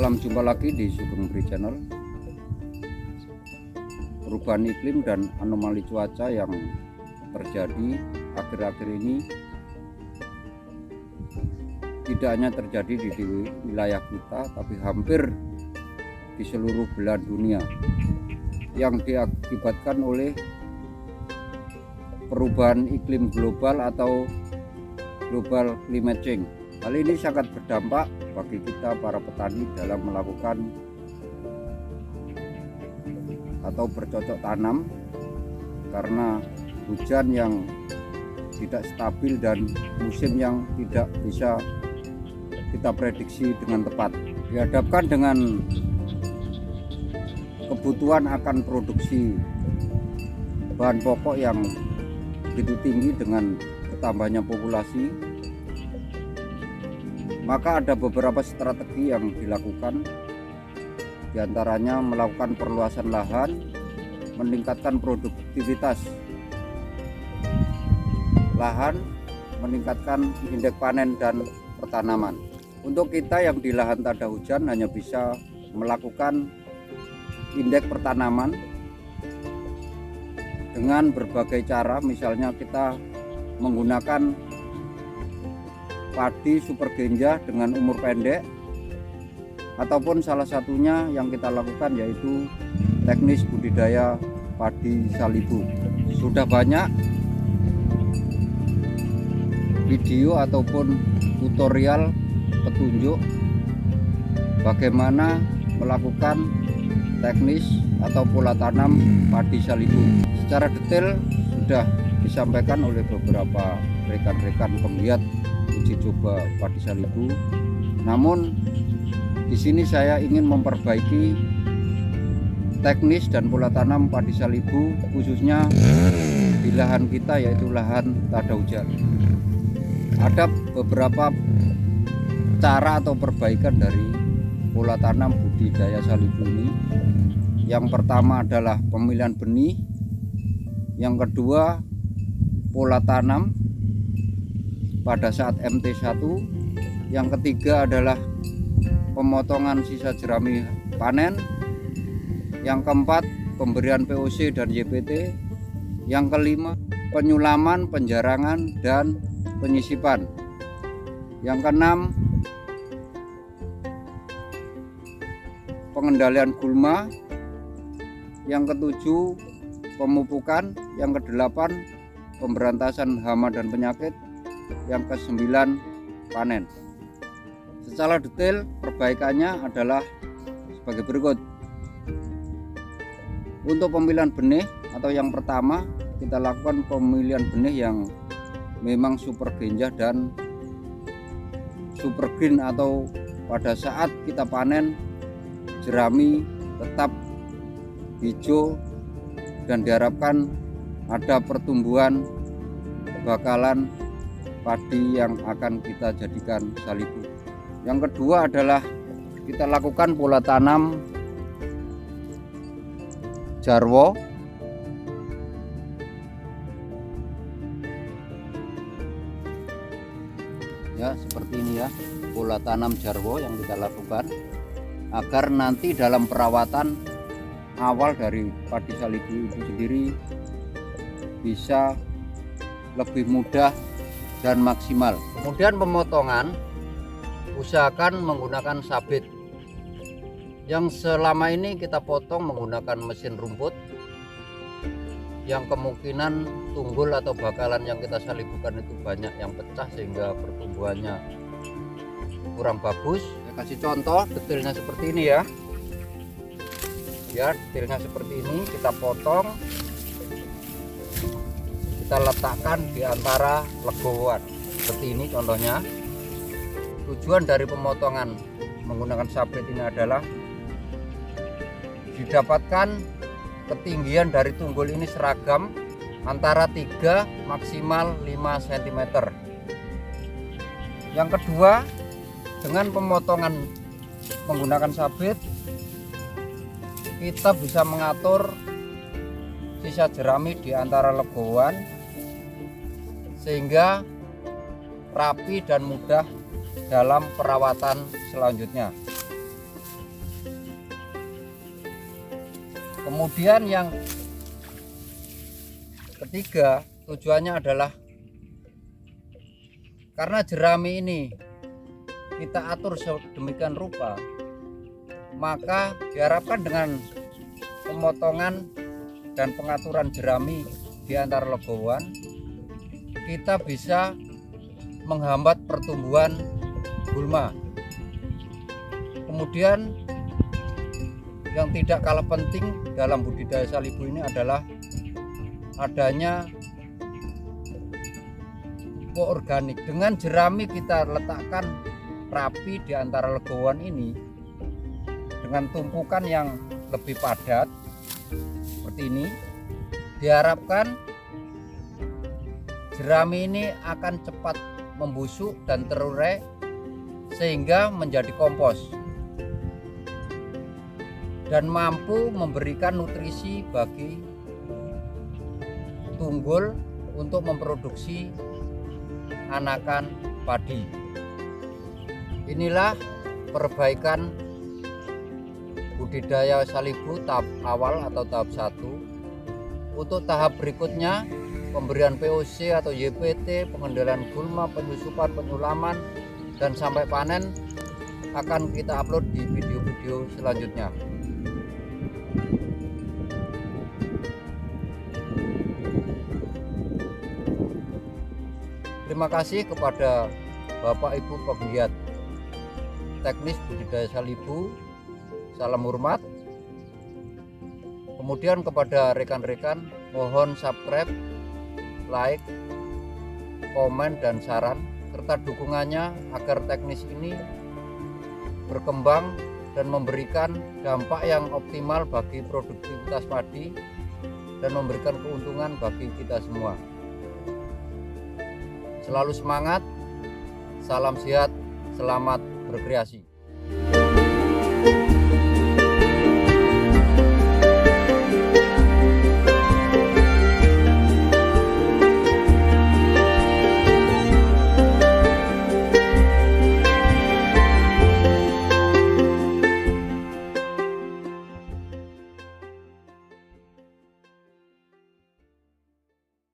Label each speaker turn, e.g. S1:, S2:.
S1: Salam jumpa lagi di Sugeng Bri Channel. Perubahan iklim dan anomali cuaca yang terjadi akhir-akhir ini tidak hanya terjadi di wilayah kita, tapi hampir di seluruh belahan dunia, yang diakibatkan oleh perubahan iklim global atau global climate change. Hal ini sangat berdampak bagi kita para petani dalam melakukan atau bercocok tanam, karena hujan yang tidak stabil dan musim yang tidak bisa kita prediksi dengan tepat. Dihadapkan dengan kebutuhan akan produksi bahan pokok yang begitu tinggi dengan bertambahnya populasi, maka ada beberapa strategi yang dilakukan, diantaranya melakukan perluasan lahan, meningkatkan produktivitas lahan, meningkatkan indeks panen dan pertanaman. Untuk kita yang di lahan tak ada hujan hanya bisa melakukan indeks pertanaman dengan berbagai cara, misalnya kita menggunakan padi super genjah dengan umur pendek, ataupun salah satunya yang kita lakukan yaitu teknis budidaya padi salibu. Sudah banyak video ataupun tutorial petunjuk bagaimana melakukan teknis atau pola tanam padi salibu. Secara detail sudah disampaikan oleh beberapa rekan-rekan penggiat uji coba padi salibu. Namun di sini saya ingin memperbaiki teknis dan pola tanam padi salibu, khususnya di lahan kita yaitu lahan tak ada hujan. Ada beberapa cara atau perbaikan dari pola tanam budidaya salibu ini. Yang pertama adalah pemilihan benih, yang kedua pola tanam pada saat MT1, yang ketiga adalah pemotongan sisa jerami panen, yang keempat pemberian POC dan YPT, yang kelima penyulaman, penjarangan dan penyisipan, yang keenam pengendalian gulma, yang ketujuh pemupukan, yang kedelapan pemberantasan hama dan penyakit, yang kesembilan panen. Secara detail perbaikannya adalah sebagai berikut. Untuk pemilihan benih atau yang pertama, kita lakukan pemilihan benih yang memang super genjah dan super green, atau pada saat kita panen jerami tetap hijau dan diharapkan ada pertumbuhan bakalan padi yang akan kita jadikan salibu. Yang kedua adalah kita lakukan pola tanam jarwo. Ya, seperti ini ya, pola tanam jarwo yang kita lakukan agar nanti dalam perawatan awal dari padi salibu itu sendiri bisa lebih mudah dan maksimal. Kemudian pemotongan, usahakan menggunakan sabit. Yang selama ini kita potong menggunakan mesin rumput, yang kemungkinan tunggul atau bakalan yang kita salibukan itu banyak yang pecah sehingga pertumbuhannya kurang bagus. Saya kasih contoh detailnya seperti ini ya. Ya, detailnya seperti ini, kita potong, kita letakkan di antara legoan seperti ini contohnya. Tujuan dari pemotongan menggunakan sabit ini adalah didapatkan ketinggian dari tunggul ini seragam antara 3 maksimal 5 cm. Yang kedua, dengan pemotongan menggunakan sabit kita bisa mengatur sisa jerami di antara legoan sehingga rapi dan mudah dalam perawatan selanjutnya. Kemudian yang ketiga, tujuannya adalah karena jerami ini kita atur sedemikian rupa, maka diharapkan dengan pemotongan dan pengaturan jerami di antara legowan, kita bisa menghambat pertumbuhan gulma. Kemudian yang tidak kalah penting dalam budidaya salibu ini adalah adanya pupuk organik. Dengan jerami kita letakkan rapi di antara legowan ini dengan tumpukan yang lebih padat seperti ini, diharapkan jerami ini akan cepat membusuk dan terurai sehingga menjadi kompos dan mampu memberikan nutrisi bagi tunggul untuk memproduksi anakan padi. Inilah perbaikan budidaya salibu tahap awal atau tahap 1. Untuk tahap berikutnya, pemberian POC atau YPT, pengendalian gulma, penyusupan, penyulaman, dan sampai panen akan kita upload di video-video selanjutnya. Terima kasih kepada Bapak Ibu penggiat teknis budidaya salibu, salam hormat. Kemudian kepada rekan-rekan mohon subscribe, like, komen dan saran serta dukungannya agar teknis ini berkembang dan memberikan dampak yang optimal bagi produktivitas padi dan memberikan keuntungan bagi kita semua. Selalu semangat, salam sehat, selamat berkreasi.